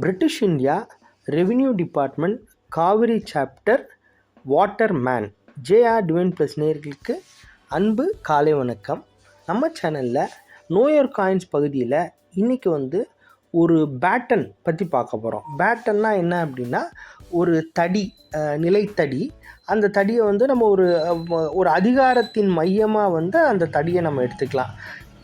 British India revenue department Kaveri chapter water man JR divine plus நேயர்களுக்கு அன்பு காலை வணக்கம். நம்ம சேனலில் நோயர் காயின்ஸ் பகுதியில் இன்றைக்கி ஒரு பேட்டன் பற்றி பார்க்க போகிறோம். பேட்டன்னா என்ன அப்படின்னா ஒரு தடி, நிலைத்தடி. அந்த தடியை நம்ம ஒரு அதிகாரத்தின் மையமாக அந்த தடியை நம்ம எடுத்துக்கலாம்.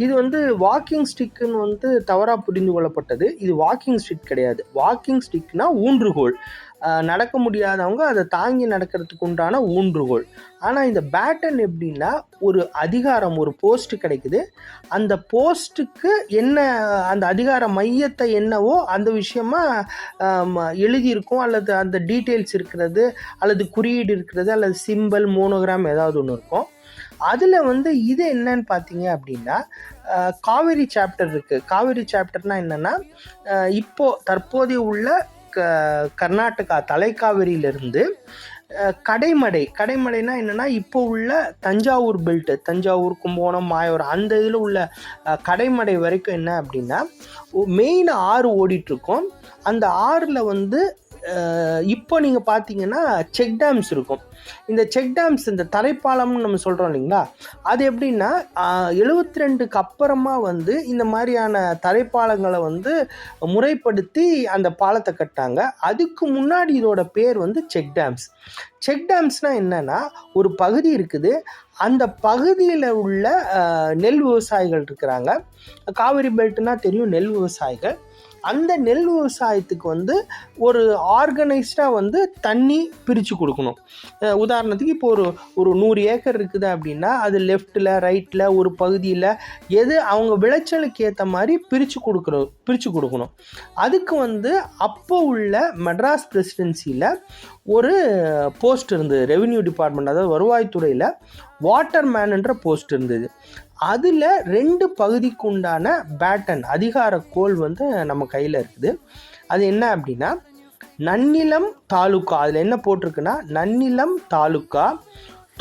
இது வாக்கிங் ஸ்டிக்குன்னு தவறாக புரிந்து கொள்ளப்பட்டது. இது வாக்கிங் ஸ்டிக் கிடையாது. வாக்கிங் ஸ்டிக்னா ஊன்றுகோல். நடக்க முடியாதவங்க அதை தாங்கி நடக்கிறதுக்கு உண்டான ஊன்றுகோல். ஆனால் இந்த பேட்டன் எப்படின்னா ஒரு அதிகாரம், ஒரு போஸ்ட்டு கிடைக்குது. அந்த போஸ்ட்டுக்கு என்ன, அந்த அதிகார மையத்தை என்னவோ அந்த விஷயமா எழுதியிருக்கும், அல்லது அந்த டீட்டெயில்ஸ் இருக்கிறது, அல்லது குறியீடு இருக்கிறது, அல்லது சிம்பிள், மோனோகிராம் ஏதாவது ஒன்று இருக்கும். அதில் இது என்னன்னு பார்த்தீங்க அப்படின்னா காவிரி சாப்டர் இருக்குது. காவிரி சாப்டர்னால் என்னென்னா இப்போது தற்போதைய உள்ள கர்நாடகா தலைக்காவிரியிலிருந்து கடைமடைனா என்னென்னா இப்போ உள்ள தஞ்சாவூர் பெல்ட்டு, தஞ்சாவூர், கும்பகோணம், மாயவரம் அந்த இதில் உள்ள கடைமடை வரைக்கும் என்ன அப்படின்னா மெயின் ஆறு ஓடிட்டுருக்கோம். அந்த ஆறில் இப்போ நீங்கள் பார்த்தீங்கன்னா செக் டேம்ஸ் இருக்கும். இந்த செக் டேம்ஸ், இந்த தரைப்பாலம்னு நம்ம சொல்கிறோம் இல்லைங்களா, அது எப்படின்னா 72க்கு அப்புறமா இந்த மாதிரியான தரைப்பாலங்களை முறைப்படுத்தி அந்த பாலத்தை கட்டாங்க. அதுக்கு முன்னாடி இதோட பேர் செக் டேம்ஸ். செக் டேம்ஸ்னால் என்னென்னா ஒரு பகுதி இருக்குது, அந்த பகுதியில் உள்ள நெல் விவசாயிகள் இருக்கிறாங்க. காவிரி பெல்ட்னா தெரியும், நெல் விவசாயிகள். அந்த நெல் விவசாயத்துக்கு ஒரு ஆர்கனைஸ்டாக தண்ணி பிரித்து கொடுக்கணும். உதாரணத்துக்கு இப்போ ஒரு 100 ஏக்கர் இருக்குது அப்படின்னா அது லெஃப்டில், ரைட்டில், ஒரு பகுதியில் எது அவங்க விளைச்சலுக்கு ஏற்ற மாதிரி பிரித்து கொடுக்கணும். அதுக்கு அப்போ உள்ள மெட்ராஸ் பிரசிடென்சியில் ஒரு போஸ்ட் இருந்தது, ரெவென்யூ டிபார்ட்மெண்ட், அதாவது வருவாய்த்துறையில் வாட்டர் மேன்ன்ற போஸ்ட் இருந்தது. அதில் 2 பகுதிக்கு உண்டான பேட்டன், அதிகார கோல் நம்ம கையில் இருக்குது. அது என்ன அப்படின்னா நன்னிலம் தாலுக்கா. அதில் என்ன போட்டிருக்குன்னா நன்னிலம் தாலுக்கா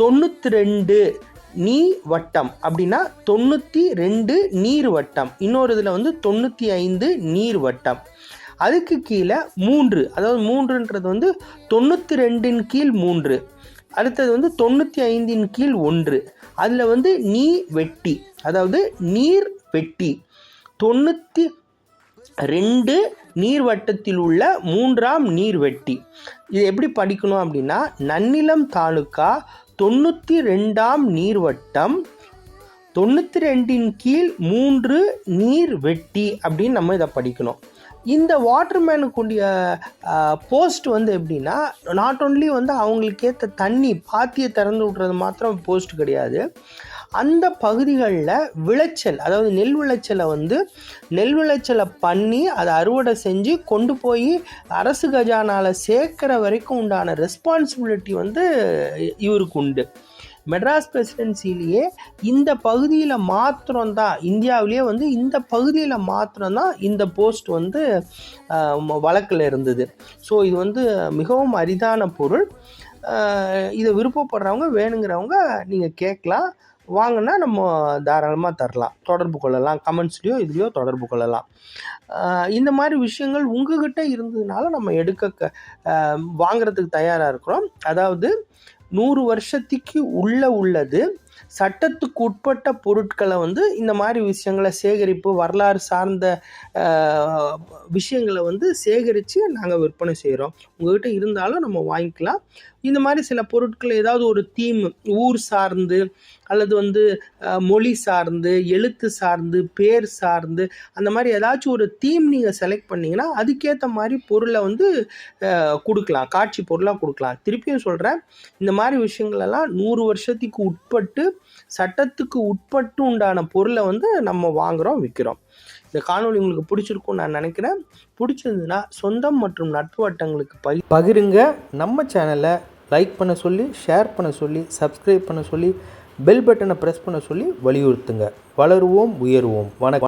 92 நீர் வட்டம் அப்படின்னா 92 நீர் வட்டம். இன்னொரு இதில் 95 நீர் வட்டம். அதுக்கு கீழே 3, அதாவது 3ன்றது 92ன் கீழ் 3, அடுத்தது 95ன் கீழ் 1. அதில் நீ வெட்டி, அதாவது நீர் வெட்டி 92 நீர்வட்டத்தில் உள்ள 3ஆம் நீர் வெட்டி. இது எப்படி படிக்கணும் அப்படின்னா நன்னிலம் தாலுக்கா 92ஆம் நீர்வட்டம் 92ன் கீழ் 3 நீர் வெட்டி அப்படின்னு நம்ம இதை படிக்கணும். இந்த வாட்டர்மேனுக்குரிய போஸ்ட் எப்படின்னா நாட் ஒன்லி அவங்களுக்கு ஏற்ற தண்ணி பாத்தியை திறந்து விட்றது மாத்திரம் போஸ்ட் கிடையாது. அந்த பகுதிகளில் விளைச்சல், அதாவது நெல் விளைச்சலை பண்ணி அதை அறுவடை செஞ்சு கொண்டு போய் அரசு கஜானாவில் சேர்க்குற வரைக்கும் உண்டான ரெஸ்பான்சிபிலிட்டி இவருக்கு உண்டு. மெட்ராஸ் பிரசிடென்சிலேயே இந்த பகுதியில் மாத்திரம்தான், இந்தியாவிலேயே இந்த பகுதியில் மாத்திரம்தான் இந்த போஸ்ட் வழக்கில் இருந்தது. ஸோ இது மிகவும் அரிதான பொருள். இதை விருப்பப்படுறவங்க, வேணுங்கிறவங்க நீங்கள் கேட்கலாம். வாங்கினா நம்ம தாராளமாக தரலாம், தொடர்பு கொள்ளலாம், கமெண்ட்ஸ்லேயோ இதுலேயோ தொடர்பு கொள்ளலாம். இந்த மாதிரி விஷயங்கள் உங்ககிட்ட இருந்ததுனால நம்ம வாங்கிறதுக்கு தயாராக இருக்கிறோம். அதாவது 100 வருஷத்துக்கு உள்ளது சட்டத்துக்கு உட்பட்ட பொருட்களை இந்த மாதிரி விஷயங்களை சேகரிப்பு, வரலாறு சார்ந்த விஷயங்களை சேகரித்து நாங்கள் விற்பனை செய்கிறோம். உங்கள்கிட்ட இருந்தாலும் நம்ம வாங்கிக்கலாம். இந்த மாதிரி சில பொருட்கள் ஏதாவது ஒரு தீம், ஊர் சார்ந்து அல்லது மொழி சார்ந்து, எழுத்து சார்ந்து, பேர் சார்ந்து, அந்த மாதிரி ஏதாச்சும் ஒரு தீம் நீங்கள் செலக்ட் பண்ணிங்கன்னா அதுக்கேற்ற மாதிரி பொருளை கொடுக்கலாம், காட்சி பொருளாக கொடுக்கலாம். திருப்பியும் சொல்கிறேன், இந்த மாதிரி விஷயங்களெல்லாம் 100 வருஷத்துக்கு உட்பட்டு, சட்டத்துக்கு உட்பட்டு உண்டான பொருளை நம்ம வாங்குகிறோம், விற்கிறோம். இந்த காணொளி உங்களுக்கு பிடிச்சிருக்கும்னு நான் நினைக்கிறேன். பிடிச்சிருந்ததுன்னா சொந்தம் மற்றும் நட்பு வட்டங்களுக்கு பகிருங்க. நம்ம சேனலை லைக் பண்ண சொல்லி, ஷேர் பண்ண சொல்லி, சப்ஸ்கிரைப் பண்ண சொல்லி, பெல் பட்டனை ப்ரெஸ் பண்ண சொல்லி வலியுறுத்துங்க. வளருவோம், உயருவோம். வணக்கம்.